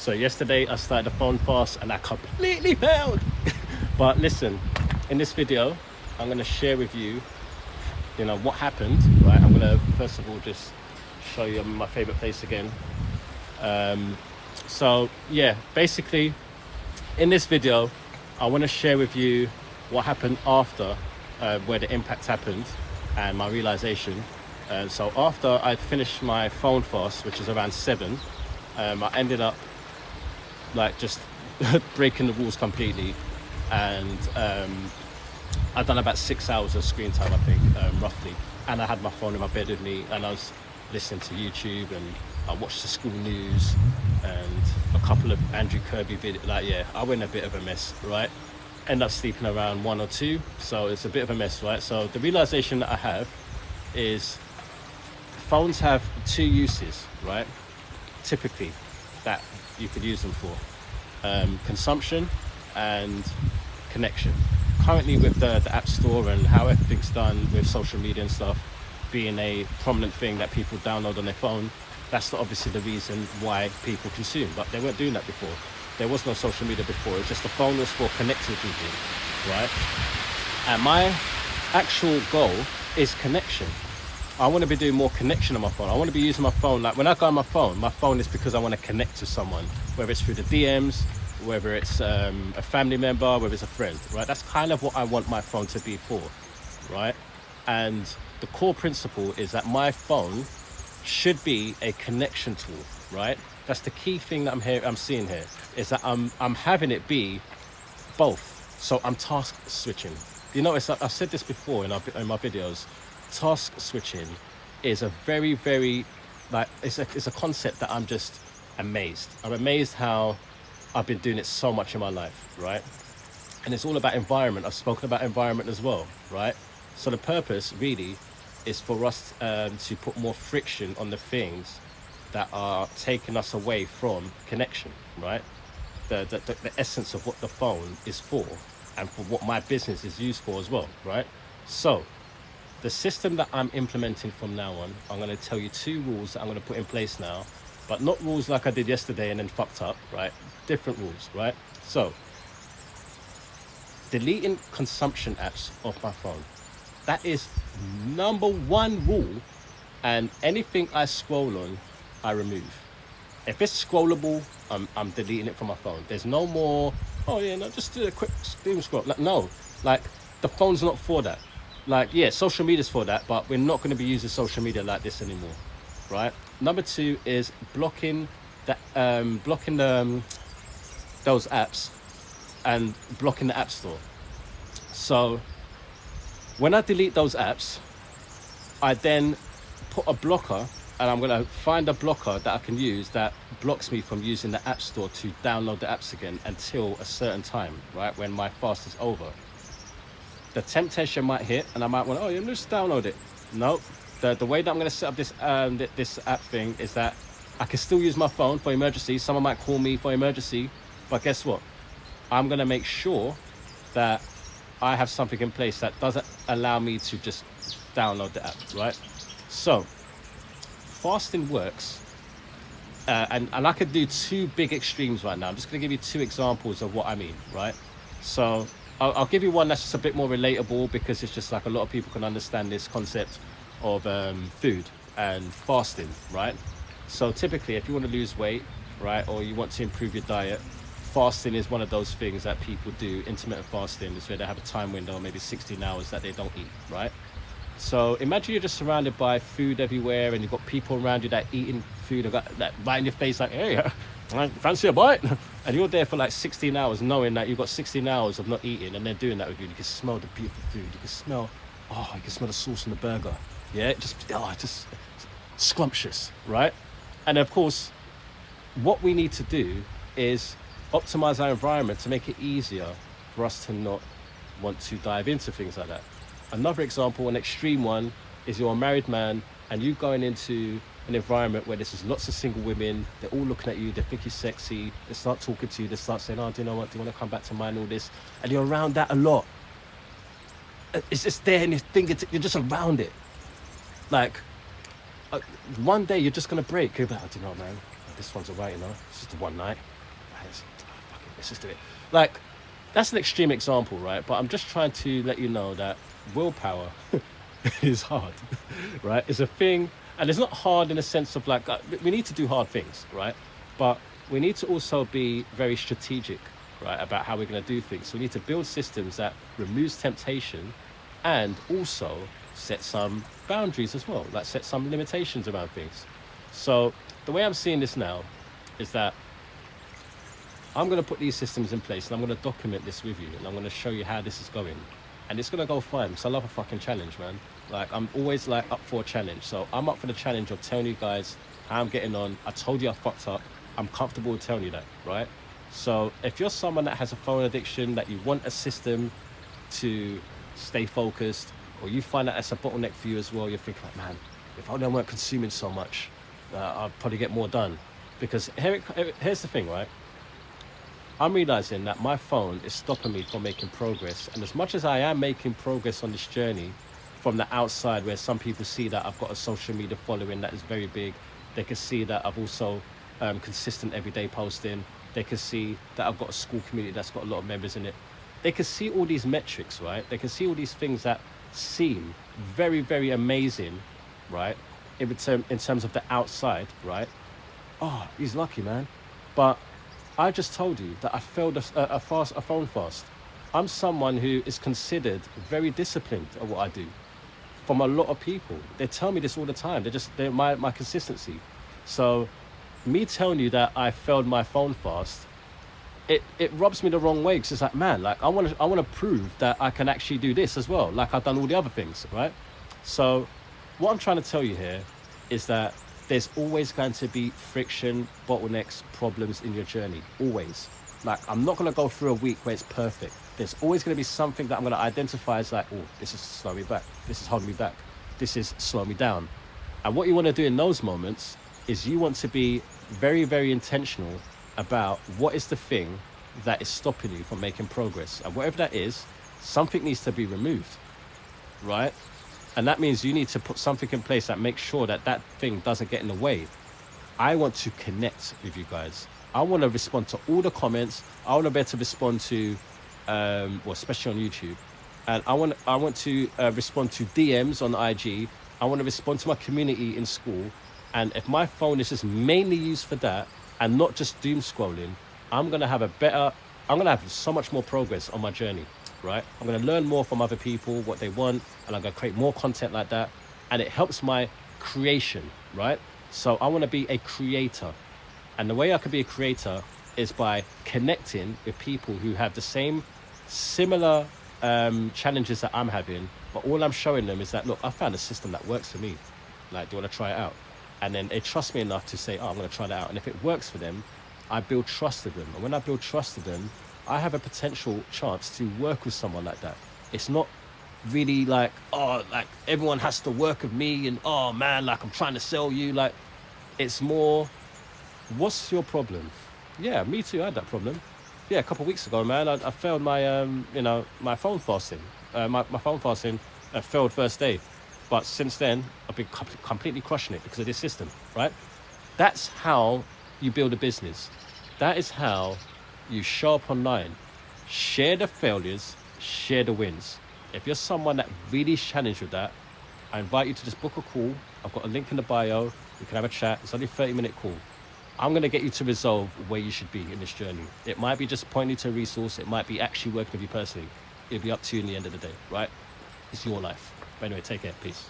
So yesterday I started the phone fast and I completely failed. But listen, in this video, I'm gonna share with you, what happened, right? I'm gonna first of all just show you my favorite place again. So yeah, basically in this video, I wanna share with you what happened after where the impact happened and my realization. So after I finished my phone fast, which is around 7, I ended up like just breaking the rules completely, and I'd done about 6 hours of screen time, I think, roughly. And I had my phone in my bed with me, and I was listening to YouTube, and I watched the school news and a couple of Andrew Kirby videos. Like, yeah, I went a bit of a mess, right? End up sleeping around 1 or 2, so it's a bit of a mess, right? So the realization that I have is phones have 2 uses, right? Typically, that you could use them for. Consumption and connection. Currently with the App Store and how everything's done with social media and stuff being a prominent thing that people download on their phone, that's obviously the reason why people consume. But they weren't doing that before. There was no social media before. It's just the phone was for connecting people, right? And my actual goal is connection. I want to be doing more connection on my phone. I want to be using my phone. Like when I go on my phone is because I want to connect to someone, whether it's through the DMs, whether it's a family member, whether it's a friend, right? That's kind of what I want my phone to be for, right? And the core principle is that my phone should be a connection tool, right? That's the key thing that I'm seeing here, is that I'm having it be both. So I'm task switching. I've said this before in my videos. Task switching is a very, very, it's a concept that I'm just amazed. I'm amazed how I've been doing it so much in my life, right? And it's all about environment. I've spoken about environment as well, right? So the purpose really is for us to put more friction on the things that are taking us away from connection, right? The essence of what the phone is for and for what my business is used for as well, right? So the system that I'm implementing from now on, I'm going to tell you 2 rules that I'm going to put in place now, but not rules like I did yesterday and then fucked up, right? Different rules, right? So, deleting consumption apps off my phone. That is number 1 rule, and anything I scroll on, I remove. If it's scrollable, I'm deleting it from my phone. There's no more, just do a quick doom scroll. No, the phone's not for that. Social media's for that, but we're not going to be using social media like this anymore, right? Number 2 is blocking those apps and blocking the App Store. So when I delete those apps, I then put a blocker, and I'm going to find a blocker that I can use that blocks me from using the App Store to download the apps again until a certain time, right? When my fast is over. The temptation might hit, and I might want, just download it. No, the way that I'm going to set up this app thing is that I can still use my phone for emergency. Someone might call me for emergency, but guess what? I'm going to make sure that I have something in place that doesn't allow me to just download the app, right? So, fasting works, and I could do 2 big extremes right now. I'm just going to give you 2 examples of what I mean, right? So, I'll give you one that's just a bit more relatable, because it's just like a lot of people can understand this concept of food and fasting, right? So typically, if you want to lose weight, right, or you want to improve your diet, fasting is one of those things that people do. Intermittent fasting is where they have a time window, maybe 16 hours that they don't eat, right? So imagine you're just surrounded by food everywhere, and you've got people around you that are eating food, got that right in your face, like, hey, fancy a bite? And you're there for like 16 hours knowing that you've got 16 hours of not eating, and they're doing that with you. You can smell the beautiful food. You can smell the sauce on the burger. Yeah, just scrumptious, right? And of course, what we need to do is optimize our environment to make it easier for us to not want to dive into things like that. Another example, an extreme one, is you're a married man and you going into an environment where there's lots of single women. They're all looking at you, they think you're sexy, they start talking to you, they start saying, do you know what, do you want to come back to mine, all this, and you're around that a lot. It's just there, and you're just around it. One day you're just gonna break. You're like, do you know what, man, this one's alright, it's just one night, let's just do it. Like, that's an extreme example, right? But I'm just trying to let you know that willpower is hard, right? It's a thing, and it's not hard in a sense of like, we need to do hard things, right? But we need to also be very strategic, right, about how we're going to do things. So we need to build systems that removes temptation and also set some boundaries as well, like set some limitations around things. So the way I'm seeing this now is that I'm going to put these systems in place and I'm going to document this with you and I'm going to show you how this is going. And it's going to go fine because I love a fucking challenge, man. Like, I'm always like up for a challenge. So I'm up for the challenge of telling you guys how I'm getting on. I told you I fucked up. I'm comfortable with telling you that, right? So if you're someone that has a phone addiction, that you want a system to stay focused, or you find that that's a bottleneck for you as well, you're thinking like, man, if I weren't consuming so much, I'd probably get more done. Because here's the thing, right? I'm realizing that my phone is stopping me from making progress. And as much as I am making progress on this journey from the outside, where some people see that I've got a social media following that is very big, they can see that I've also consistent everyday posting. They can see that I've got a school community that's got a lot of members in it. They can see all these metrics, right? They can see all these things that seem very, very amazing, right? In terms of the outside, right? Oh, he's lucky, man. But I just told you that I failed a phone fast. I'm someone who is considered very disciplined at what I do. From a lot of people, they tell me this all the time. They're my consistency. So me telling you that I failed my phone fast, it rubs me the wrong way, because it's like, man, like I want to prove that I can actually do this as well, like I've done all the other things, right? So what I'm trying to tell you here is that there's always going to be friction, bottlenecks, problems in your journey, always. Like, I'm not going to go through a week where it's perfect. There's always going to be something that I'm going to identify as like, oh, this is slowing me back, this is holding me back, this is slowing me down. And what you want to do in those moments is you want to be very, very intentional about what is the thing that is stopping you from making progress. And whatever that is, something needs to be removed, right? And that means you need to put something in place that makes sure that that thing doesn't get in the way. I want to connect with you guys. I want to respond to all the comments. I want to be able to respond to, well, especially on YouTube. And I want to respond to DMs on IG. I want to respond to my community in school. And if my phone is just mainly used for that and not just doom scrolling, I'm going to have so much more progress on my journey, right? I'm going to learn more from other people, what they want, and I'm going to create more content like that. And it helps my creation, right? So I want to be a creator. And the way I can be a creator is by connecting with people who have the same similar challenges that I'm having. But all I'm showing them is that, look, I found a system that works for me. Like, do you want to try it out? And then they trust me enough to say, oh, I'm going to try that out. And if it works for them, I build trust with them. And when I build trust with them, I have a potential chance to work with someone like that. It's not really like, oh, like everyone has to work with me and, oh man, like I'm trying to sell you. Like, it's more, what's your problem? Yeah, me too, I had that problem. Yeah, a couple of weeks ago, man, I failed my, my phone fasting. My phone fasting failed first day. But since then, I've been completely crushing it because of this system, right? That's how you build a business. That is how you show up online. Share the failures, share the wins. If you're someone that really challenged with that, I invite you to just book a call. I've got a link in the bio. We can have a chat. It's only a 30-minute call. I'm going to get you to resolve where you should be in this journey. It might be just pointing you to a resource. It might be actually working with you personally. It'll be up to you in the end of the day, right? It's your life. But anyway, take care. Peace.